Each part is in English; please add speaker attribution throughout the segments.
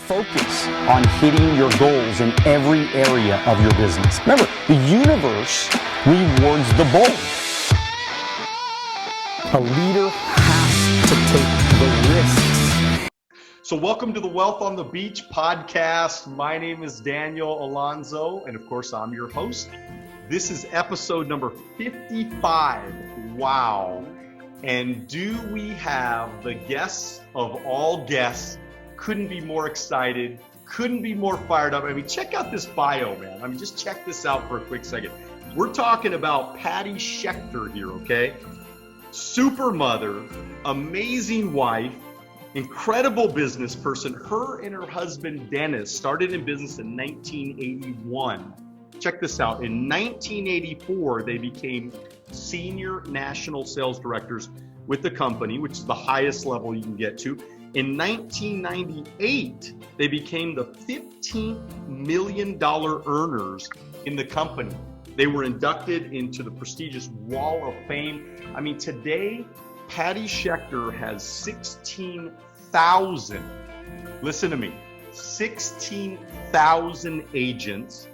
Speaker 1: focus on hitting your goals in every area of your business. Remember, the universe rewards the bold. A leader has to take the risks.
Speaker 2: So welcome to the Wealth on the Beach podcast. My name is Daniel Alonzo, and of course, I'm your host. This is episode number 55. Wow. And do we have the guests of all guests? Couldn't be more excited, couldn't be more fired up. I mean, check out this bio, man. I mean, just check this out for a quick second. We're talking about Patti Schechter here, okay? Super mother, amazing wife, incredible business person. Her and her husband, Dennis, started in business in 1981. Check this out. In 1984, they became senior national sales directors with the company, which is the highest level you can get to. In 1998, they became the $15 million earners in the company. They were inducted into the prestigious Wall of Fame. I mean, today, Patti Schechter has 16,000, listen to me, 16,000 agents.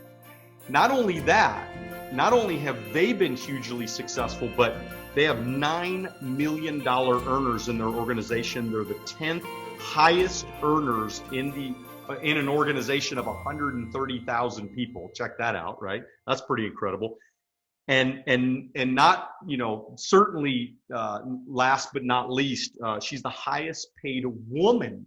Speaker 2: Not only that, not only have they been hugely successful, but they have $9 million earners in their organization. They're the 10th highest earners in an organization of 130,000 people. Check that out, right? That's pretty incredible. And not, certainly last but not least, she's the highest paid woman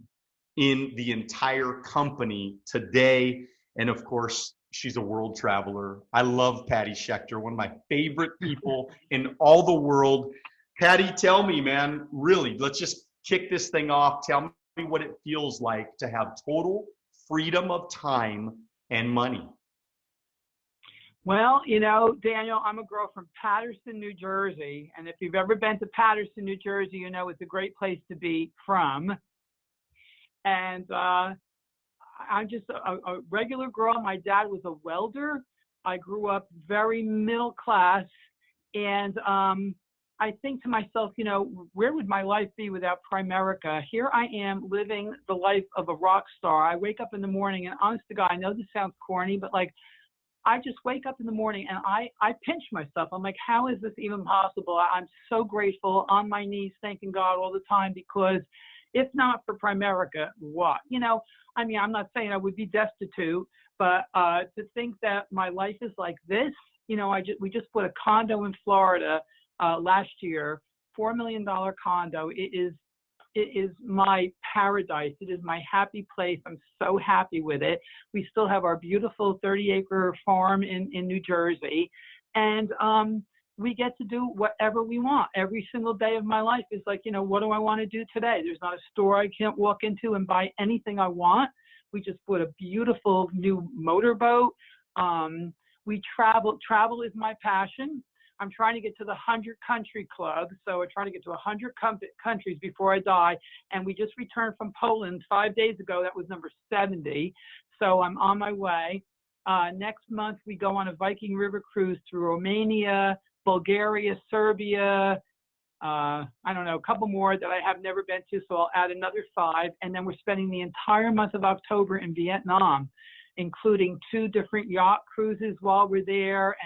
Speaker 2: in the entire company today. And of course, she's a world traveler. I love Patti Schechter, one of my favorite people in all the world. Patti, tell me, man, really, let's just kick this thing off. Tell me what it feels like to have total freedom of time and money.
Speaker 3: Well, Daniel, I'm a girl from Paterson, New Jersey. And if you've ever been to Paterson, New Jersey, you know it's a great place to be from. And I'm just a regular girl. My dad was a welder. I grew up very middle class. And I think to myself, where would my life be without Primerica? Here I am living the life of a rock star. I wake up in the morning and honest to God, I know this sounds corny, but I just wake up in the morning and I pinch myself. I'm like, how is this even possible? I'm so grateful, on my knees, thanking God all the time, because if not for Primerica, what? I'm not saying I would be destitute, but to think that my life is like this, we just bought a condo in Florida last year, $4 million condo. It is my paradise. It is my happy place. I'm so happy with it. We still have our beautiful 30-acre farm in New Jersey, and we get to do whatever we want. Every single day of my life is like, what do I want to do today? There's not a store I can't walk into and buy anything I want. We just bought a beautiful new motorboat. We travel. Travel is my passion. I'm trying to get to the 100 country club. So we're trying to get to 100 countries before I die. And we just returned from Poland 5 days ago. That was number 70. So I'm on my way. Next month, we go on a Viking River cruise through Romania, Bulgaria, Serbia, a couple more that I have never been to, so I'll add another 5. And then we're spending the entire month of October in Vietnam, including 2 different yacht cruises while we're there.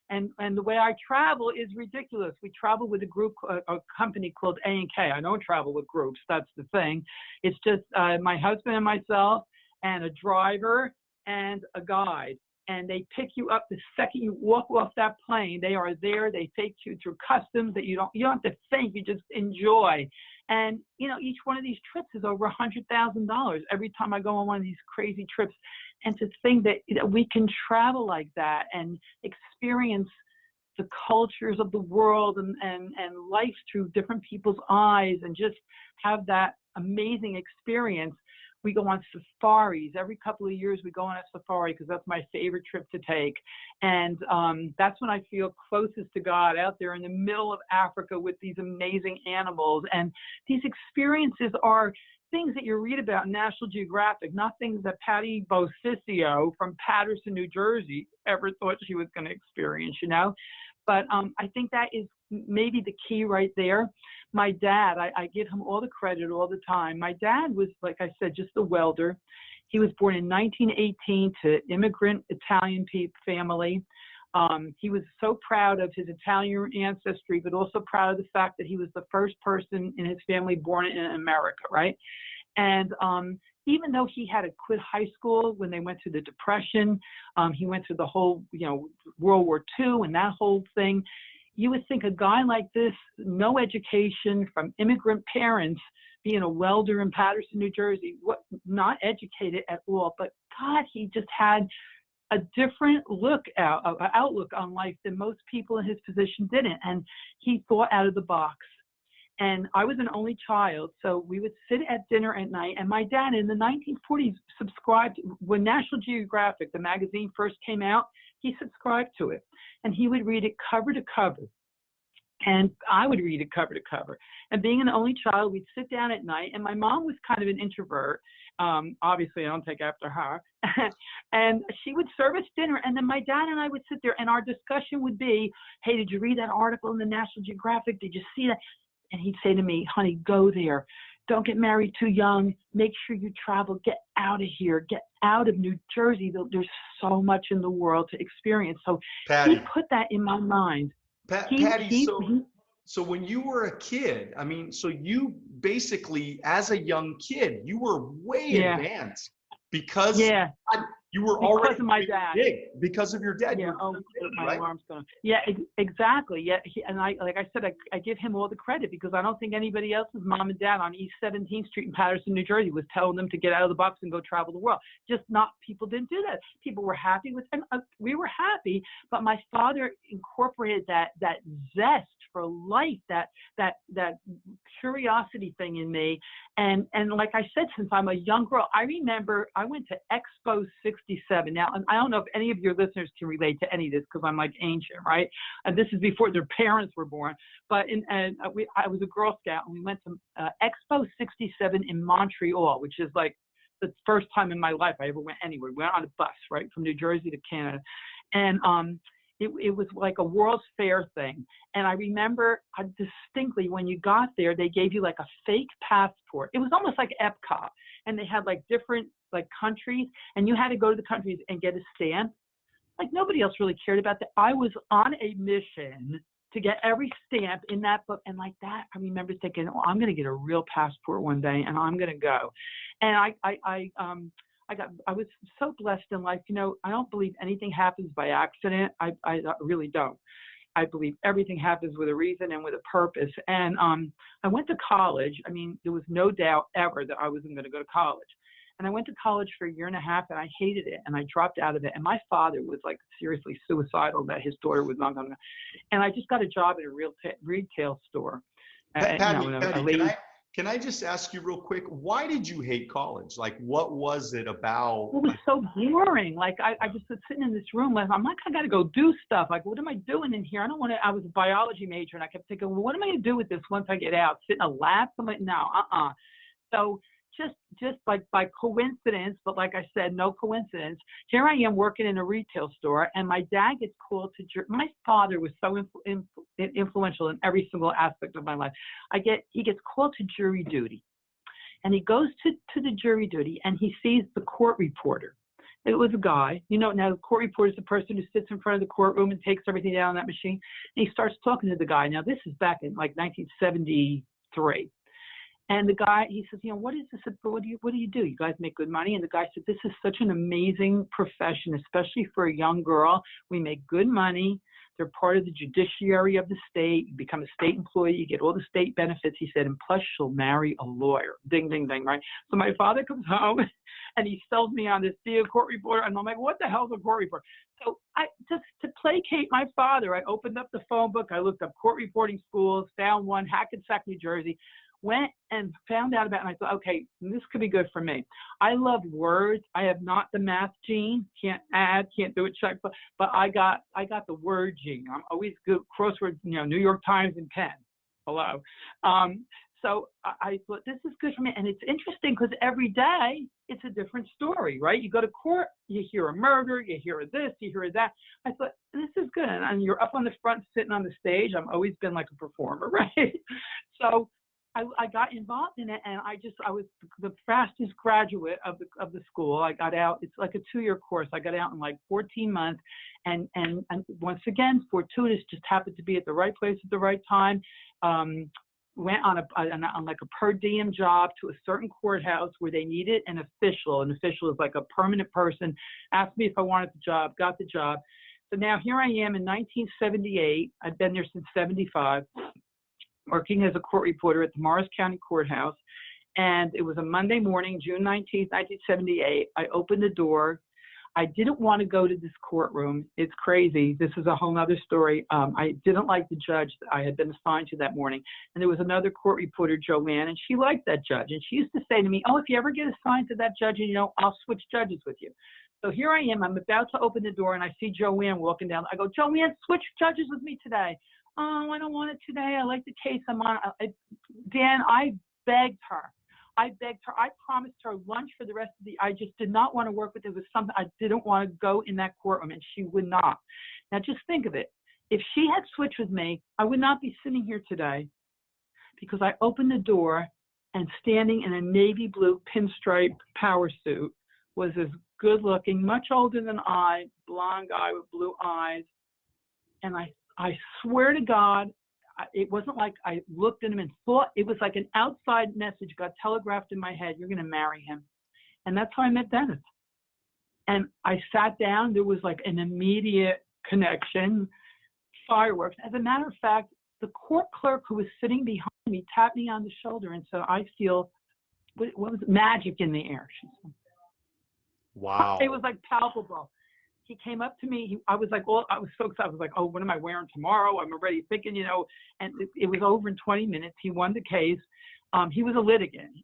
Speaker 3: And the way I travel is ridiculous. We travel with a company called A&K. I don't travel with groups. That's the thing. It's just my husband and myself and a driver and a guide. And they pick you up the second you walk off that plane. They are there. They take you through customs that you don't have to think. You just enjoy. And each one of these trips is over $100,000 every time I go on one of these crazy trips. And to think that we can travel like that and experience the cultures of the world and life through different people's eyes and just have that amazing experience. We go on safaris. Every couple of years we go on a safari because that's my favorite trip to take. And that's when I feel closest to God, out there in the middle of Africa with these amazing animals. And these experiences are things that you read about in National Geographic, not things that Patti Bosisio from Paterson, New Jersey ever thought she was going to experience, But I think that is maybe the key right there. My dad, I give him all the credit all the time. My dad was, like I said, just a welder. He was born in 1918 to immigrant Italian family. He was so proud of his Italian ancestry, but also proud of the fact that he was the first person in his family born in America, right? And even though he had to quit high school when they went through the Depression, he went through the whole, World War II and that whole thing. You would think a guy like this, no education, from immigrant parents, being a welder in Paterson, New Jersey, not educated at all, but God, he just had a different outlook on life than most people in his position didn't. And he thought out of the box. And I was an only child, so we would sit at dinner at night. And my dad, in the 1940s, subscribed when National Geographic, the magazine, first came out. He subscribed to it, and he would read it cover to cover. And I would read it cover to cover. And being an only child, we'd sit down at night. And my mom was kind of an introvert. Obviously, I don't take after her. And she would serve us dinner. And then my dad and I would sit there, and our discussion would be, hey, did you read that article in the National Geographic? Did you see that? And he'd say to me, honey, go there. Don't get married too young. Make sure you travel. Get out of here. Get out of New Jersey. There's so much in the world to experience. So
Speaker 2: Patti,
Speaker 3: he put that in my mind.
Speaker 2: Patti, so when you were a kid, so you basically, as a young kid, you were way advanced because you were already
Speaker 3: of my dad.
Speaker 2: big because of your dad.
Speaker 3: Yeah,
Speaker 2: right?
Speaker 3: Arm's going. Yeah, exactly. Yeah, and I give him all the credit because I don't think anybody else's mom and dad on East 17th Street in Paterson, New Jersey, was telling them to get out of the box and go travel the world. People didn't do that. People were happy with, and we were happy. But my father incorporated that zest for life, that curiosity thing in me. And like I said, since I'm a young girl, I remember I went to Expo 67. Now, I don't know if any of your listeners can relate to any of this because I'm like ancient, right? And this is before their parents were born. But I was a Girl Scout, and we went to Expo 67 in Montreal, which is like the first time in my life I ever went anywhere. We went on a bus, right, from New Jersey to Canada. And it was like a World's Fair thing. And I remember distinctly when you got there, they gave you like a fake passport. It was almost like Epcot. And they had like different like countries, and you had to go to the countries and get a stamp. Like nobody else really cared about that. I was on a mission to get every stamp in that book. And like that, I remember thinking, oh, I'm going to get a real passport one day and I'm going to go. And I was so blessed in life. I don't believe anything happens by accident. I really don't. I believe everything happens with a reason and with a purpose. And I went to college. There was no doubt ever that I wasn't going to go to college. And I went to college for a year and a half, and I hated it, and I dropped out of it. And my father was like seriously suicidal that his daughter was not going to. And I just got a job at a retail store.
Speaker 2: Patti, can I just ask you real quick, why did you hate college? Like, what was it about?
Speaker 3: It was so boring. Like, I just was sitting in this room. Like, I'm like, I got to go do stuff. Like, what am I doing in here? I don't want to. I was a biology major, and I kept thinking, well, what am I going to do with this once I get out? Sit in a lab? I'm like, no, So just like by coincidence, but like I said, no coincidence, here I am working in a retail store, and my dad gets called to my father was so influential in every single aspect of my life. He gets called to jury duty, and he goes to the jury duty, and he sees the court reporter. It was a guy, now the court reporter is the person who sits in front of the courtroom and takes everything down on that machine, and he starts talking to the guy. Now this is back in like 1973. And the guy, he says, what is this? What do you do? You guys make good money? And the guy said, this is such an amazing profession, especially for a young girl. We make good money. They're part of the judiciary of the state. You become a state employee. You get all the state benefits. He said, and plus she'll marry a lawyer. Ding, ding, ding, right? So my father comes home and he sells me on this deal, court reporter. And I'm like, what the hell's a court reporter? So just to placate my father, I opened up the phone book. I looked up court reporting schools, found one, Hackensack, New Jersey. Went and found out about it, and I thought, okay, this could be good for me. I love words. I have not the math gene. Can't add, can't do it check, but I got the word gene. I'm always good crosswords, New York Times and pen. Hello. So I thought this is good for me, and it's interesting because every day it's a different story, right? You go to court, you hear a murder, you hear this, you hear that. I thought this is good, and you're up on the front, sitting on the stage. I've always been like a performer, right? So I got involved in it, and I was the fastest graduate of the school. I got out. It's like a 2-year course. I got out in like 14 months, and once again, fortuitous, just happened to be at the right place at the right time. Went on like a per diem job to a certain courthouse where they needed an official. An official is like a permanent person. Asked me if I wanted the job. Got the job. So now here I am in 1978. I've been there since 75. Working as a court reporter at the Morris County Courthouse. And it was a Monday morning, June 19th, 1978. I opened the door. I didn't want to go to this courtroom. It's crazy. This is a whole other story. I didn't like the judge that I had been assigned to that morning. And there was another court reporter, Joanne, and she liked that judge. And she used to say to me, oh, if you ever get assigned to that judge, and I'll switch judges with you. So here I am. I'm about to open the door, and I see Joanne walking down. I go, Joanne, switch judges with me today. Oh, I don't want it today. I like the case I'm on. Dan, I begged her. I promised her lunch for the rest of I just did not want to work with it. It was something I didn't want to go in that courtroom, and she would not. Now, just think of it. If she had switched with me, I would not be sitting here today, because I opened the door, and standing in a navy blue pinstripe power suit was this good looking, much older than I, blonde guy with blue eyes. And I swear to God, it wasn't like I looked at him and thought. It was like an outside message got telegraphed in my head. You're going to marry him. And that's how I met Dennis. And I sat down. There was like an immediate connection, fireworks. As a matter of fact, the court clerk who was sitting behind me tapped me on the shoulder and said, I feel, what was it? Magic in the air, she said.
Speaker 2: Wow.
Speaker 3: It was like palpable. He came up to me. I was so excited. I was like, oh, what am I wearing tomorrow? I'm already thinking, and it was over in 20 minutes. He won the case. He was a litigant.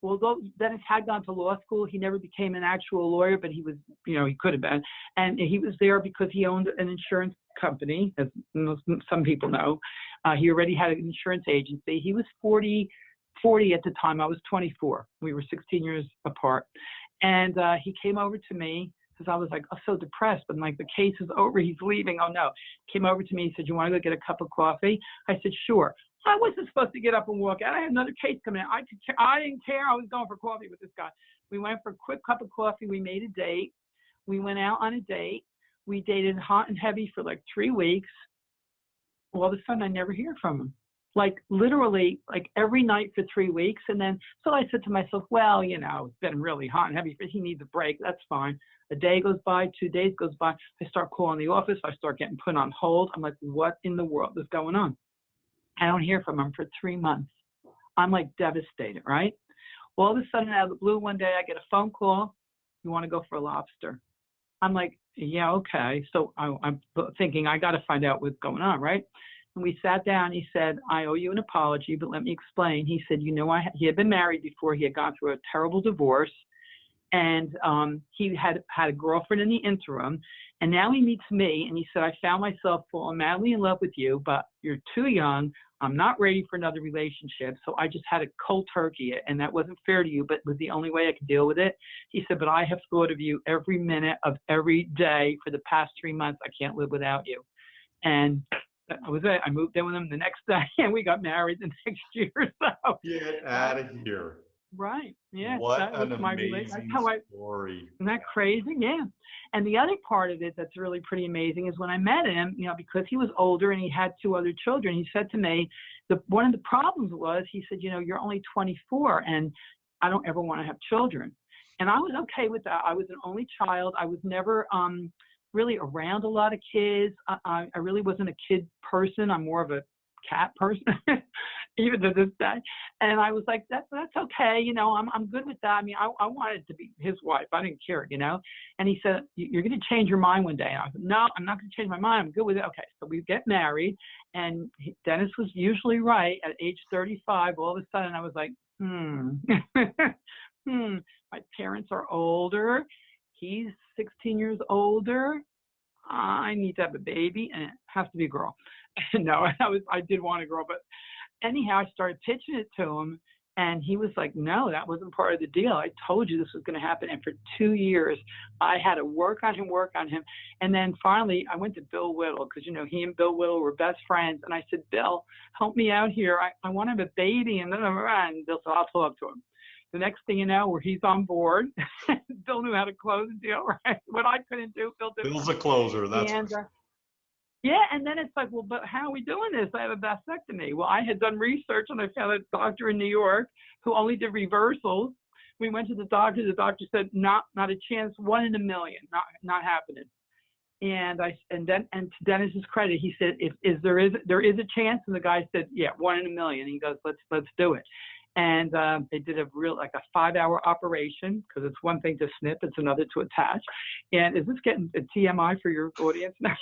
Speaker 3: Although Dennis had gone to law school, he never became an actual lawyer, but he was, he could have been. And he was there because he owned an insurance company, as some people know. He already had an insurance agency. He was 40 at the time. I was 24. We were 16 years apart. And he came over to me, because I was like, so depressed, but like the case is over, he's leaving. Oh no. Came over to me, he said, you want to go get a cup of coffee? I said, sure. I wasn't supposed to get up and walk out. I had another case coming in. I didn't care. I was going for coffee with this guy. We went for a quick cup of coffee. We made a date. We went out on a date. We dated hot and heavy for like 3 weeks. All of a sudden, I never hear from him. Like literally, like every night for 3 weeks. And then, so I said to myself, well, it's been really hot and heavy. He needs a break. That's fine. A day goes by, 2 days goes by. I start calling the office. I start getting put on hold. I'm like, what in the world is going on? I don't hear from him for 3 months. I'm like devastated, right? All of a sudden, out of the blue, one day I get a phone call. You want to go for a lobster? I'm like, yeah, okay. So I'm thinking I got to find out what's going on, right? And we sat down. He said, I owe you an apology, but let me explain. He said, he had been married before. He had gone through a terrible divorce. And he had a girlfriend in the interim. And now he meets me. And he said, I found myself falling madly in love with you, but you're too young. I'm not ready for another relationship. So I just had to cold turkey it. And that wasn't fair to you, but it was the only way I could deal with it. He said, but I have thought of you every minute of every day for the past 3 months. I can't live without you. And that was it. I moved in with him the next day, and we got married the next year or so.
Speaker 2: Get out of here.
Speaker 3: Right. Yeah.
Speaker 2: What
Speaker 3: that was
Speaker 2: an
Speaker 3: my
Speaker 2: amazing story.
Speaker 3: Isn't that crazy? Yeah. And the other part of it that's really pretty amazing is when I met him, because he was older and he had 2 other children, he said to me, one of the problems was, he said, you're only 24 and I don't ever want to have children. And I was okay with that. I was an only child. I was never really around a lot of kids. I really wasn't a kid person. I'm more of a cat person, even to this day. And I was like, that's okay. I'm good with that. I mean, I wanted to be his wife. I didn't care, And he said, you're going to change your mind one day. And I said, no, I'm not going to change my mind. I'm good with it. Okay. So we get married, and Dennis was usually right. At age 35, all of a sudden I was like, my parents are older. He's 16 years older. I need to have a baby, and it has to be a girl. No, I did want a girl, but anyhow, I started pitching it to him, And he was like, no, that wasn't part of the deal. I told you this was going to happen. And for 2 years, I had to work on him. And then finally, I went to Bill Whittle because, he and Bill Whittle were best friends. And I said, Bill, help me out here. I want to have a baby. And Bill said, I'll talk to him. The next thing you know, he's on board. Bill knew how to close the deal, right? What I couldn't do, Bill did.
Speaker 2: Bill's a closer. That's
Speaker 3: yeah, and then it's like, well, but how are we doing this? I have a vasectomy. Well, I had done research, and I found a doctor in New York who only did reversals. We went to the doctor. The doctor said, not a chance, 1 in a million, not happening. And then to Dennis's credit, he said, if there is a chance, and the guy said, yeah, 1 in a million. He goes, let's do it. And they did a 5-hour operation, because it's one thing to snip, it's another to attach. And is this getting a TMI for your audience now?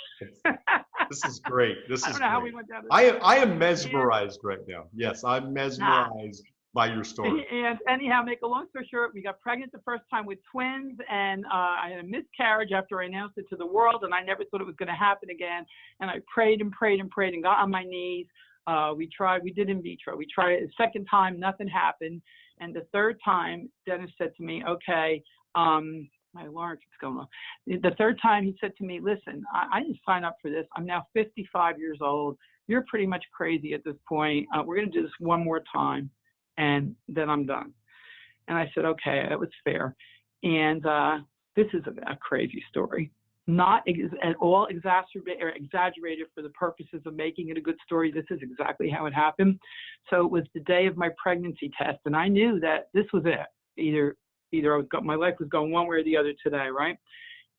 Speaker 2: This is great.
Speaker 3: I don't know how we went down this.
Speaker 2: I am mesmerized right now. Yes, I'm mesmerized by your story.
Speaker 3: And anyhow, make a long story short, we got pregnant the first time with twins, and I had a miscarriage after I announced it to the world, and I never thought it was going to happen again. And I prayed and prayed and prayed and got on my knees. We did in vitro. We tried it a second time, nothing happened. And the third time, Dennis said to me, okay, my alarm keeps going off. The third time he said to me, listen, I didn't sign up for this. I'm now 55 years old. You're pretty much crazy at this point. We're going to do this one more time, and then I'm done. And I said, okay, that was fair. And this is a crazy story. Not at all exacerbated or exaggerated for the purposes of making it a good story. This is exactly how it happened. So it was the day of my pregnancy test, and I knew that this was it. Either my life was going one way or the other today, right?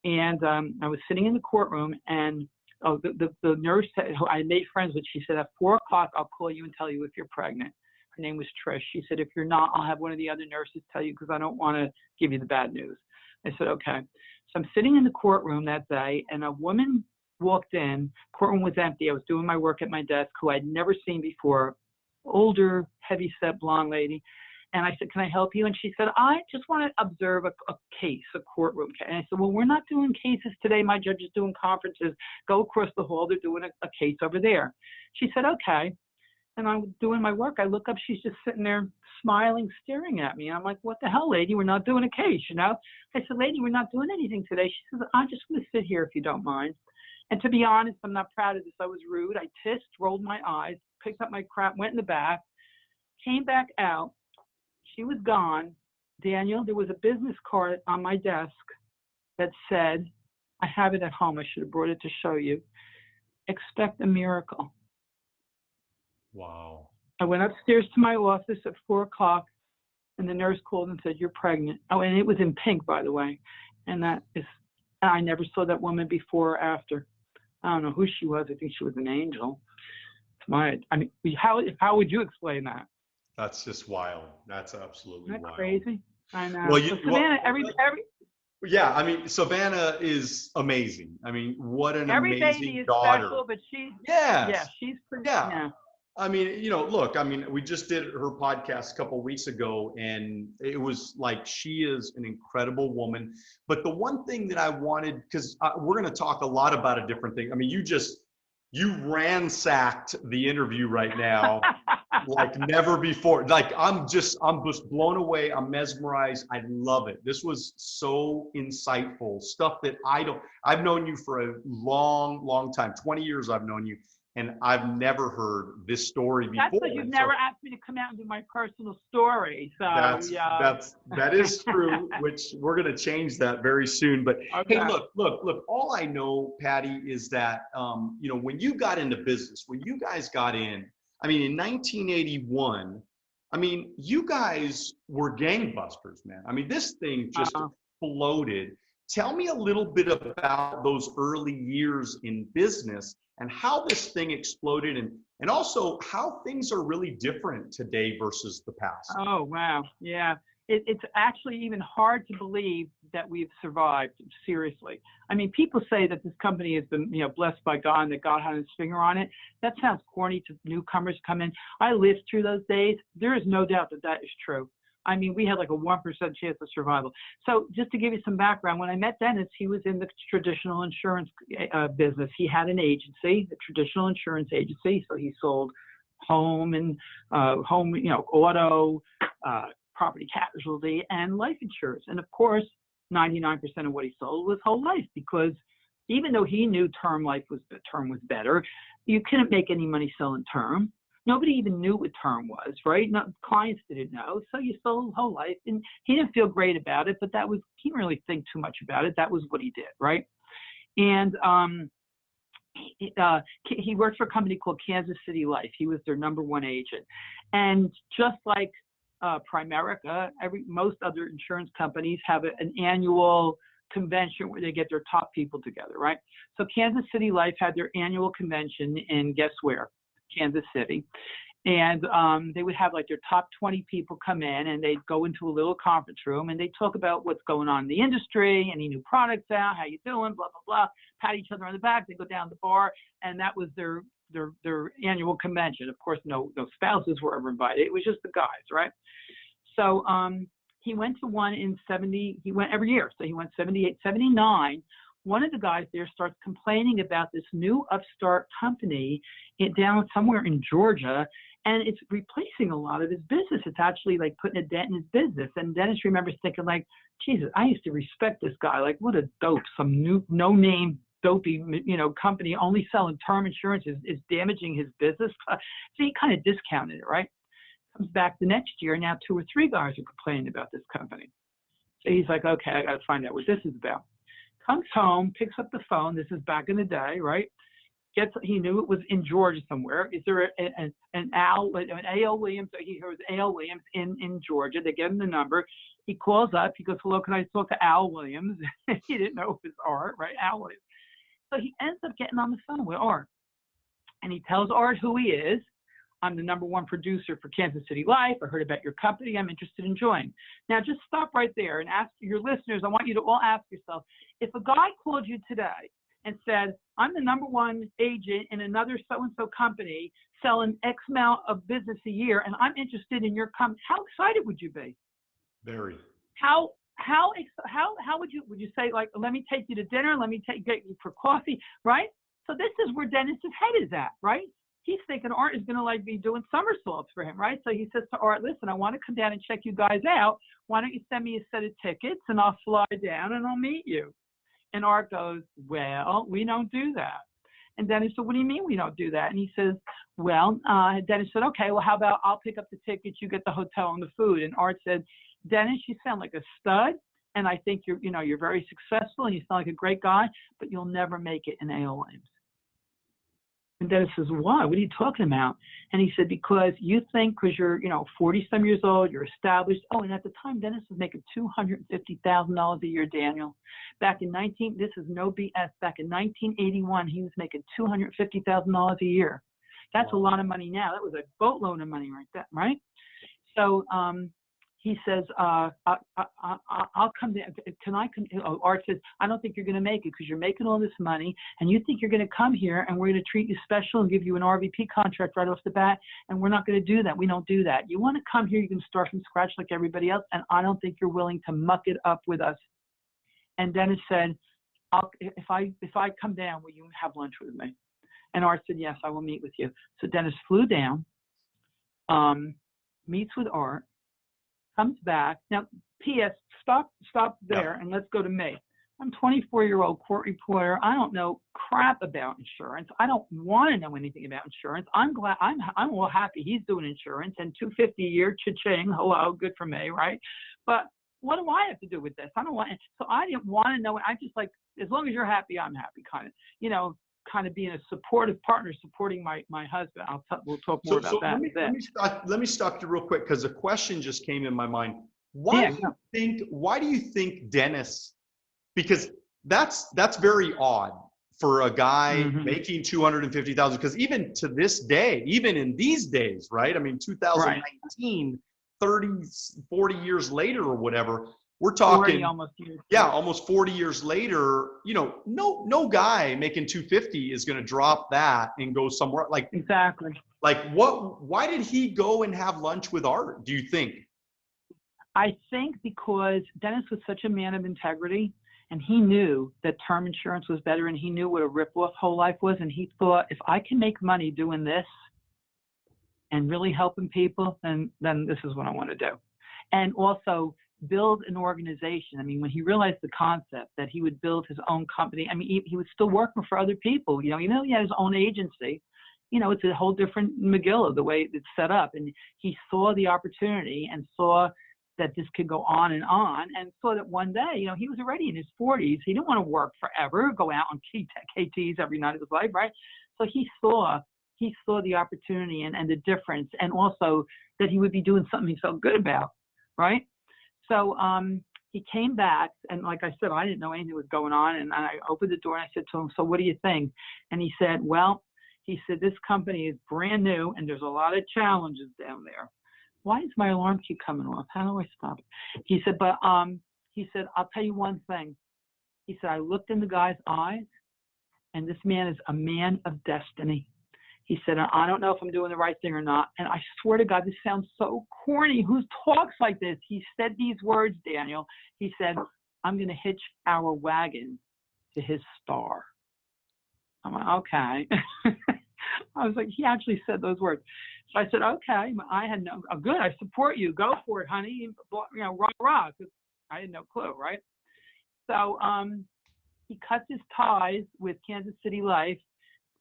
Speaker 3: And I was sitting in the courtroom, and the nurse who I made friends with, she said, at 4 o'clock, I'll call you and tell you if you're pregnant. Her name was Trish. She said, if you're not, I'll have one of the other nurses tell you, because I don't want to give you the bad news. I said, okay. So I'm sitting in the courtroom that day, and a woman walked in. Courtroom was empty. I was doing my work at my desk, who I'd never seen before, older, heavy-set blonde lady. And I said, can I help you? And she said, I just want to observe a case, a courtroom case. And I said, well, we're not doing cases today. My judge is doing conferences. Go across the hall. They're doing a case over there. She said, okay. And I'm doing my work. I look up. She's just sitting there smiling, staring at me. I'm like, what the hell, lady? We're not doing a case, I said, lady, we're not doing anything today. She says, I just want to sit here if you don't mind. And to be honest, I'm not proud of this. I was rude. I tissed, rolled my eyes, picked up my crap, went in the bath, came back out. She was gone. Daniel, there was a business card on my desk that said, I have it at home. I should have brought it to show you. Expect a miracle.
Speaker 2: Wow.
Speaker 3: I went upstairs to my office at 4 o'clock, and the nurse called and said, you're pregnant. Oh, and it was in pink, by the way. And I never saw that woman before or after. I don't know who she was. I think she was an angel. How would you explain that?
Speaker 2: That's just wild. That's absolutely
Speaker 3: Isn't that
Speaker 2: wild.
Speaker 3: Crazy? I know.
Speaker 2: Well,
Speaker 3: Savannah,
Speaker 2: yeah, Savannah is amazing. What an
Speaker 3: every
Speaker 2: amazing
Speaker 3: baby is
Speaker 2: daughter.
Speaker 3: special, but she's pretty.
Speaker 2: Yeah. We just did her podcast a couple of weeks ago, and it was like, she is an incredible woman. But the one thing that I wanted, because we're going to talk a lot about a different thing. You ransacked the interview right now like never before. Like, I'm just blown away. I'm mesmerized. I love it. This was so insightful stuff that I've known you for a long, long time. 20 years I've known you, and I've never heard this story before.
Speaker 3: That's because you've never asked me to come out and do my personal story. So
Speaker 2: that is true, which we're going to change that very soon. But
Speaker 3: okay.
Speaker 2: Hey, look, all I know, Patti, is that, when you got into business, when you guys got in 1981, you guys were gangbusters, man. This thing just exploded. Tell me a little bit about those early years in business and how this thing exploded, and also how things are really different today versus the past.
Speaker 3: Oh, wow. Yeah. It's actually even hard to believe that we've survived, seriously. People say that this company has been, blessed by God and that God had his finger on it. That sounds corny to newcomers come in. I lived through those days. There is no doubt that is true. We had like a 1% chance of survival. So just to give you some background, when I met Dennis, he was in the traditional insurance business. He had an agency, a traditional insurance agency. So he sold home and home, auto, property casualty, and life insurance. And of course, 99% of what he sold was whole life, because even though he knew term was better, you couldn't make any money selling term. Nobody even knew what term was, right? Clients didn't know. So you sold whole life, and he didn't feel great about it, but he didn't really think too much about it. That was what he did, right? And he worked for a company called Kansas City Life. He was their #1 agent. And just like Primerica, most other insurance companies have an annual convention where they get their top people together, right? So Kansas City Life had their annual convention in, guess where? Kansas City. And they would have like their top 20 people come in, and they'd go into a little conference room, and they'd talk about what's going on in the industry, any new products out, how you doing, blah, blah, blah, pat each other on the back. They go down to the bar, and that was their annual convention. Of course, no spouses were ever invited. It was just the guys, right? So he went to one in 70, he went every year. So he went 78, 79. One of the guys there starts complaining about this new upstart company down somewhere in Georgia, and it's replacing a lot of his business. It's actually like putting a dent in his business. And Dennis remembers thinking like, Jesus, I used to respect this guy. Like, what a dope, some new, no-name, dopey, company only selling term insurance is damaging his business. So he kind of discounted it, right? Comes back the next year, now 2 or 3 guys are complaining about this company. So he's like, okay, I got to find out what this is about. Comes home, picks up the phone. This is back in the day, right? He knew it was in Georgia somewhere. Is there an A.L. Williams? He hears A.L. Williams in Georgia. They give him the number. He calls up. He goes, hello, can I talk to Al Williams? He didn't know it was Art, right? Al Williams. So he ends up getting on the phone with Art. And he tells Art who he is. I'm the #1 producer for Kansas City Life. I heard about your company. I'm interested in joining. Now, just stop right there and ask your listeners. I want you to all ask yourself, if a guy called you today and said, I'm the #1 agent in another so-and-so company selling X amount of business a year, and I'm interested in your company, how excited would you be?
Speaker 2: Very.
Speaker 3: How would you say, like, let me take you to dinner, get you for coffee, right? So this is where Dennis's head is at, right? He's thinking Art is going to like be doing somersaults for him, right? So he says to Art, listen, I want to come down and check you guys out. Why don't you send me a set of tickets and I'll fly down and I'll meet you? And Art goes, well, we don't do that. And Dennis said, what do you mean we don't do that? And he says, well, Dennis said, okay, well, how about I'll pick up the tickets, you get the hotel and the food. And Art said, Dennis, you sound like a stud. And I think you're very successful and you sound like a great guy, but you'll never make it in A.L. Williams. And Dennis says, why? What are you talking about? And he said, because you think because you're, 40-some years old, you're established. Oh, and at the time, Dennis was making $250,000 a year, Daniel. This is no BS. Back in 1981, he was making $250,000 a year. That's a lot of money now. That was a boatload of money right there, right? So he says, I'll come down. Can I come? Art says, I don't think you're going to make it because you're making all this money and you think you're going to come here and we're going to treat you special and give you an RVP contract right off the bat. And we're not going to do that. We don't do that. You want to come here, you can start from scratch like everybody else. And I don't think you're willing to muck it up with us. And Dennis said, if I come down, will you have lunch with me? And Art said, yes, I will meet with you. So Dennis flew down, meets with Art, comes back. Now, P.S., stop there and let's go to me. I'm a 24-year-old court reporter. I don't know crap about insurance. I don't want to know anything about insurance. I'm all happy he's doing insurance and $250 a year, cha-ching, hello, good for me, right? But what do I have to do with this? I don't want. So I didn't want to know it. I just like, as long as you're happy, I'm happy, kind of being a supportive partner, supporting my husband. We'll talk more about that.
Speaker 2: Let me stop you real quick because a question just came in my mind. Why do you think Dennis? Because that's very odd for a guy making $250,000. Because even to this day, even in these days, right? I mean, 2019, 30, 40 years later or whatever. We're talking almost 40 years later, no guy making 250 is going to drop that and go somewhere
Speaker 3: exactly.
Speaker 2: Why did he go and have lunch with Art, do you think?
Speaker 3: I think because Dennis was such a man of integrity and he knew that term insurance was better and he knew what a rip-off whole life was. And he thought, if I can make money doing this, and really helping people, then this is what I want to do. And also build an organization. I mean, when he realized the concept that he would build his own company, I mean, he was still working for other people. He had his own agency. It's a whole different Megillah, the way it's set up. And he saw the opportunity and saw that this could go on, and saw that one day, he was already in his 40s. He didn't want to work forever, go out on KTs every night of his life, right? So he saw the opportunity and the difference, and also that he would be doing something he felt good about, right? So he came back, and like I said, I didn't know anything was going on, and I opened the door and I said to him, so what do you think? And he said, this company is brand new and there's a lot of challenges down there. Why does my alarm keep coming off? How do I stop it? He said, I'll tell you one thing. He said, I looked in the guy's eyes, and this man is a man of destiny. He said, I don't know if I'm doing the right thing or not. And I swear to God, this sounds so corny. Who talks like this? He said these words, Daniel. He said, I'm going to hitch our wagon to his star. I'm like, okay. I was like, he actually said those words. So I said, okay. I had good. I support you. Go for it, honey. Rah. Because I had no clue, right? So he cuts his ties with Kansas City Life,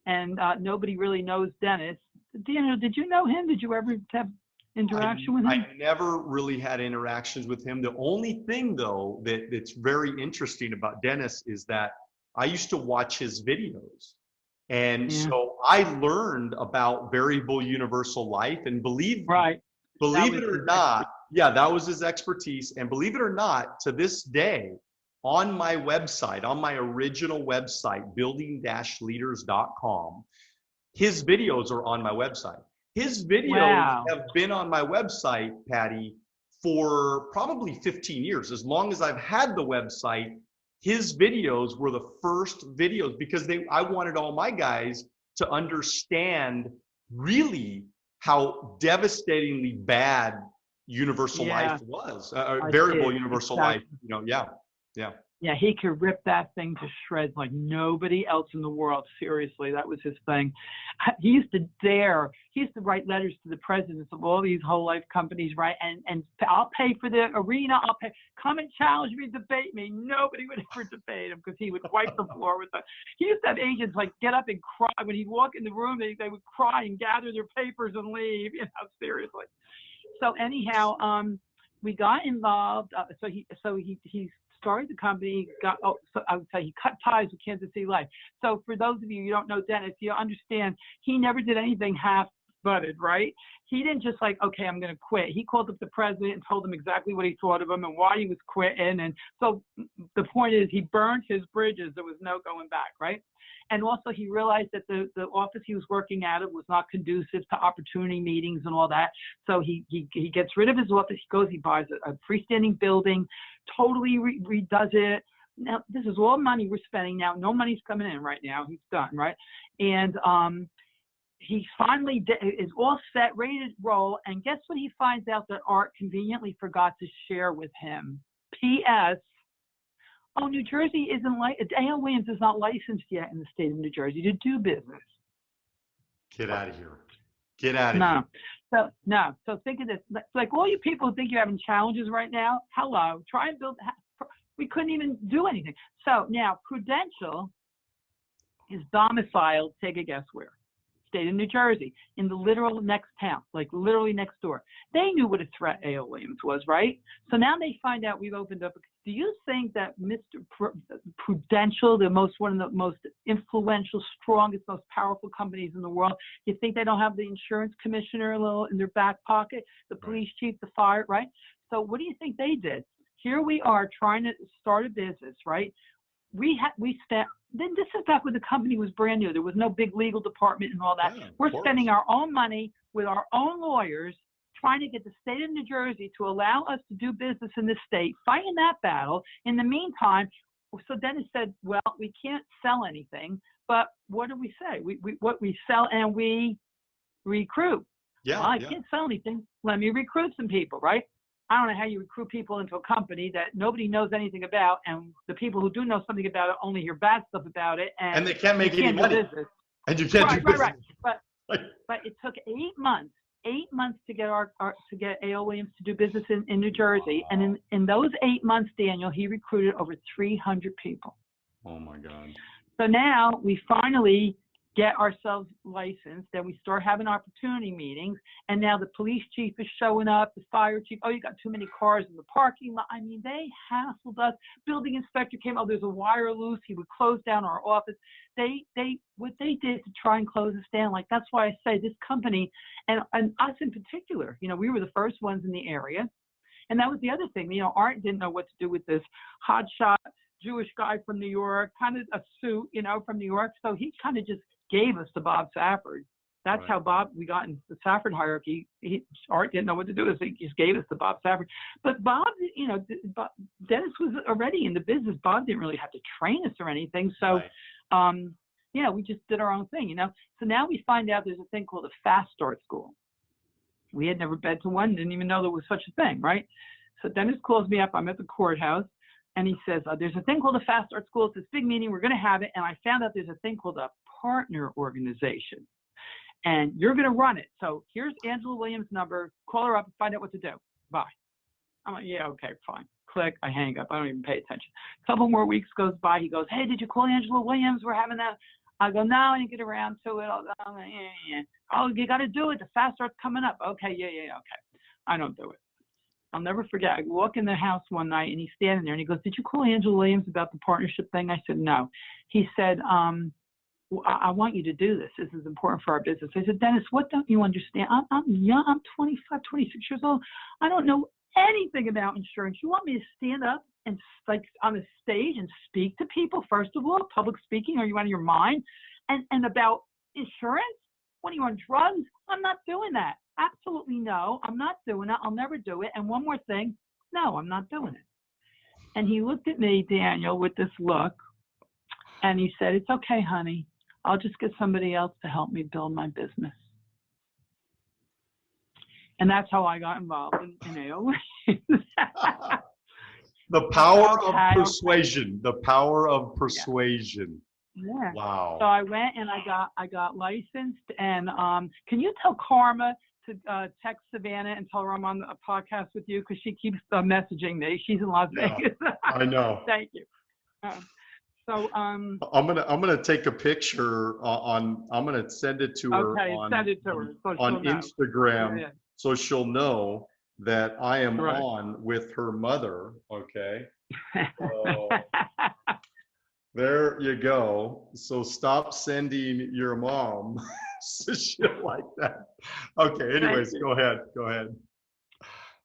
Speaker 3: and nobody really knows Dennis. Daniel, did you know him? Did you ever have interaction with him?
Speaker 2: I never really had interactions with him. The only thing, though, that's very interesting about Dennis is that I used to watch his videos. And so I learned about variable universal life, and believe it or not, that was his expertise. And believe it or not, to this day, on my website, on my original website, building-leaders.com, his videos are on my website. His videos have been on my website, Patti, for probably 15 years. As long as I've had the website, his videos were the first videos, because I wanted all my guys to understand really how devastatingly bad universal life was, variable universal life. Yeah, he could rip that thing to shreds like nobody else in the world. Seriously, that was his thing. He used to write letters to the presidents of all these whole life companies, right? And I'll pay for the arena. I'll pay. Come and challenge me, debate me. Nobody would ever debate him, because he would wipe the floor with he used to have agents like get up and cry. When he'd walk in the room, they would cry and gather their papers and leave, seriously. So anyhow, we got involved. So he started the company. I would say he cut ties with Kansas City Life. So for those of you who don't know Dennis, you understand he never did anything half-butted, right? He didn't just like, okay, I'm going to quit. He called up the president and told him exactly what he thought of him and why he was quitting. And so the point is, he burned his bridges. There was no going back, right? And also he realized that the office he was working out of was not conducive to opportunity meetings and all that. So he gets rid of his office. He goes, he buys a freestanding building, totally redoes it. Now, this is all money we're spending now. No money's coming in right now. He's done, right? And he finally is all set, ready to roll. And guess what he finds out that Art conveniently forgot to share with him? P.S. Oh, New Jersey isn't A.L. Williams is not licensed yet in the state of New Jersey to do business. Get out of here. Get out of here.
Speaker 3: So think of this. Like all you people who think you're having challenges right now, hello, try and build. We couldn't even do anything. So now Prudential is domiciled, take a guess where? State of New Jersey, in the literal next town, like literally next door. They knew what a threat A.L. Williams was, right? So now they find out we've opened up. Do you think that Mr. Prudential, one of the most influential, strongest, most powerful companies in the world, you think they don't have the insurance commissioner a little in their back pocket, the police chief, the fire, right? So what do you think they did? Here we are trying to start a business, right? Then this is back when the company was brand new. There was no big legal department and all that. We're spending our own money with our own lawyers trying to get the state of New Jersey to allow us to do business in this state, fighting that battle. In the meantime, so Dennis said, well, we can't sell anything, but what do we say? We sell and we recruit. I can't sell anything. Let me recruit some people, right? I don't know how you recruit people into a company that nobody knows anything about, and the people who do know something about it only hear bad stuff about it, and
Speaker 2: they can't make any money. And you can't do business.
Speaker 3: Right. But it took 8 months 8 months to get to get A.L. Williams to do business in New Jersey. And in those 8 months, Daniel, he recruited over 300 people.
Speaker 2: Oh my God.
Speaker 3: So now we finally get ourselves licensed, then we start having opportunity meetings, and now the police chief is showing up, the fire chief, oh, you got too many cars in the parking lot. I mean, they hassled us. Building inspector came, oh, there's a wire loose. He would close down our office. What they did to try and close us down, like, that's why I say this company, and us in particular, you know, we were the first ones in the area. And that was the other thing, you know, Art didn't know what to do with this hotshot Jewish guy from New York, kind of a suit, you know, from New York. So he kind of just gave us to Bob Safford. That's
Speaker 2: Right.
Speaker 3: how we got in the Safford hierarchy. Art didn't know what to do, so he just gave us to Bob Safford. But Bob, you know, Dennis was already in the business. Bob didn't really have to train us or anything. So,
Speaker 2: Right.
Speaker 3: yeah, we just did our own thing, you know. So now we find out there's a thing called a fast start school. We had never been to one, didn't even know there was such a thing, right? So Dennis calls me up. I'm at the courthouse. And he says, there's a thing called a fast start school. It's this big meeting. We're going to have it. And I found out there's a thing called a partner organization. And you're going to run it. So here's Angela Williams' number. Call her up and find out what to do. Bye. I'm like, yeah, okay, fine. Click. I hang up. I don't even pay attention. A couple more weeks goes by. He goes, hey, did you call Angela Williams? We're having that. I go, no, I didn't get around to it. I'll go, yeah. Oh, you got to do it. The fast start's coming up. Okay, yeah, okay. I don't do it. I'll never forget. I walk in the house one night and he's standing there and he goes, did you call Angela Williams about the partnership thing? I said, no. He said, I want you to do this. This is important for our business. I said, Dennis, what don't you understand? I'm young. I'm 25, 26 years old. I don't know anything about insurance. You want me to stand up and like on a stage and speak to people, first of all, public speaking? Are you out of your mind? And about insurance? When are you on drugs? I'm not doing that. Absolutely no, I'm not doing it. I'll never do it. And one more thing, no, I'm not doing it. And he looked at me, Daniel, with this look, and he said, it's okay, honey. I'll just get somebody else to help me build my business. And that's how I got involved in AOA.
Speaker 2: The power of persuasion. The power of persuasion.
Speaker 3: Yeah.
Speaker 2: Wow.
Speaker 3: So I went and I got licensed. And can you tell Karma to text Savannah and tell her I'm on a podcast with you, because she keeps messaging me. She's in Las Vegas.
Speaker 2: I know.
Speaker 3: Thank you. So
Speaker 2: I'm gonna take a picture I'm gonna send it to her
Speaker 3: send it to her so
Speaker 2: on Instagram,
Speaker 3: yeah.
Speaker 2: So she'll know that I am
Speaker 3: Right.
Speaker 2: on with her mother. Okay. So, there you go. So stop sending your mom shit like that. Okay. Anyways, go ahead.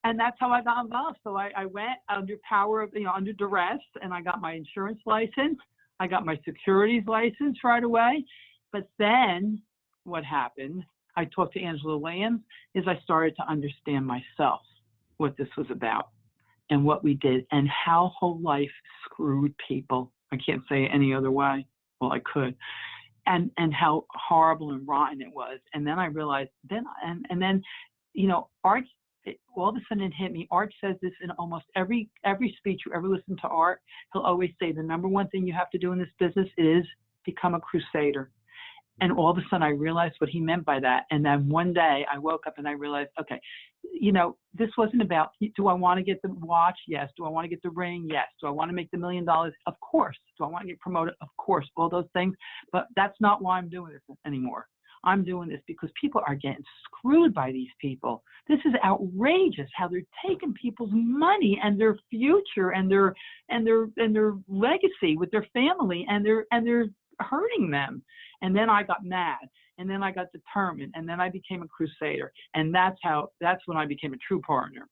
Speaker 3: And that's how I got involved. So I went under under duress, and I got my insurance license. I got my securities license right away. But then what happened, I talked to Angela Williams, is I started to understand myself, what this was about and what we did and how whole life screwed people. I can't say it any other way. Well, I could. And how horrible and rotten it was. And then I realized, then, you know, Art, all of a sudden it hit me. Art says this in almost every speech you ever listen to Art. He'll always say the number one thing you have to do in this business is become a crusader. And all of a sudden I realized what he meant by that. And then one day I woke up and I realized, okay, you know, this wasn't about, do I want to get the watch? Yes. Do I want to get the ring? Yes. Do I want to make the $1 million? Of course. Do I want to get promoted? Of course. All those things. But that's not why I'm doing this anymore. I'm doing this because people are getting screwed by these people. This is outrageous how they're taking people's money and their future and their legacy with their family, and they're hurting them. And then I got mad, and then I got determined, and then I became a crusader. And that's when I became a true partner.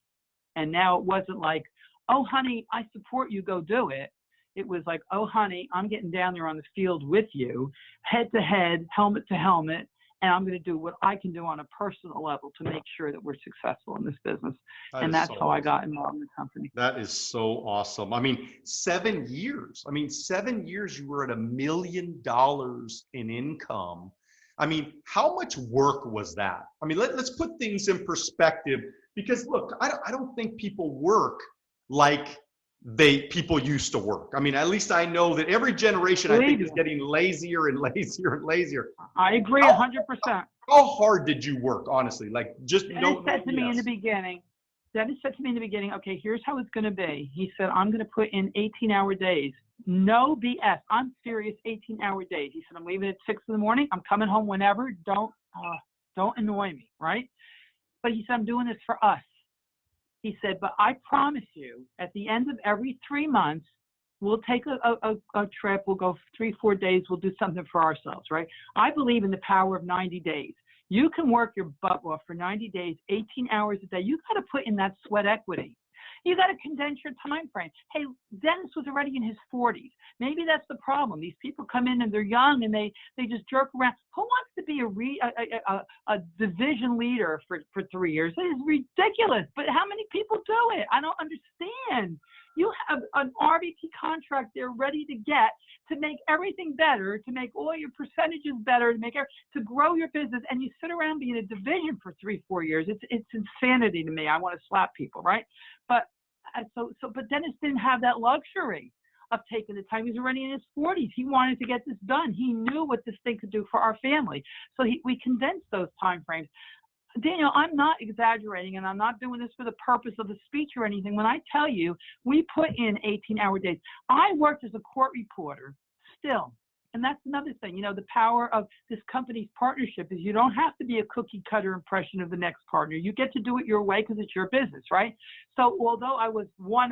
Speaker 3: And now it wasn't like, oh, honey, I support you, go do it. It was like, oh, honey, I'm getting down there on the field with you, head to head, helmet to helmet, and I'm going to do what I can do on a personal level to make sure that we're successful in this business. And that's how I got involved in the company.
Speaker 2: That is so awesome. I mean, 7 years. 7 years you were at $1 million in income. I mean, how much work was that? I mean, let's put things in perspective, because look, I don't think people work like people used to work. I mean, at least I know that every generation, I think, is getting lazier and lazier and lazier.
Speaker 3: I agree 100%.
Speaker 2: How hard did you work, honestly? Like, just
Speaker 3: Dennis said to me in the beginning, okay, here's how it's going to be. He said, I'm going to put in 18-hour days. No BS. I'm serious, 18-hour days. He said, I'm leaving at 6 in the morning. I'm coming home whenever. Don't annoy me, right? But he said, I'm doing this for us. He said, but I promise you, at the end of every 3 months, we'll take a trip. We'll go 3-4 days. We'll do something for ourselves, right? I believe in the power of 90 days. You can work your butt off for 90 days, 18 hours a day. You got to put in that sweat equity. You got to condense your time frame. Hey, Dennis was already in his 40s. Maybe that's the problem. These people come in and they're young and they just jerk around. Who wants to be a division leader for 3 years? It is ridiculous. But how many people do it? I don't understand. You have an RVP contract there ready to get to make everything better, to make all your percentages better, to grow your business, and you sit around being a division for 3-4 years. It's insanity to me. I want to slap people, right? But but Dennis didn't have that luxury of taking the time. He was already in his 40s. He wanted to get this done. He knew what this thing could do for our family. So we condensed those time frames. Daniel, I'm not exaggerating, and I'm not doing this for the purpose of a speech or anything. When I tell you we put in 18-hour days, I worked as a court reporter still. And that's another thing. You know, the power of this company's partnership is you don't have to be a cookie cutter impression of the next partner. You get to do it your way because it's your business, right? So although I was 100%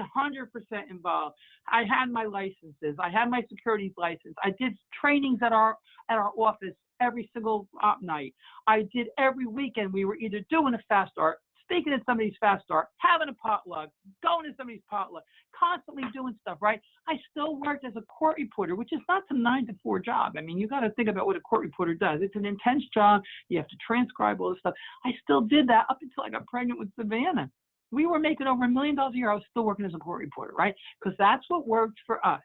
Speaker 3: involved, I had my licenses, I had my securities license, I did trainings at our office every single night. I did every weekend. We were either doing a fast start, speaking at somebody's fast start, having a potluck, going to somebody's potluck, constantly doing stuff, right? I still worked as a court reporter, which is not some 9-to-4 job. I mean, you got to think about what a court reporter does. It's an intense job. You have to transcribe all this stuff. I still did that up until I got pregnant with Savannah. We were making over $1 million a year. I was still working as a court reporter, right? Because that's what worked for us.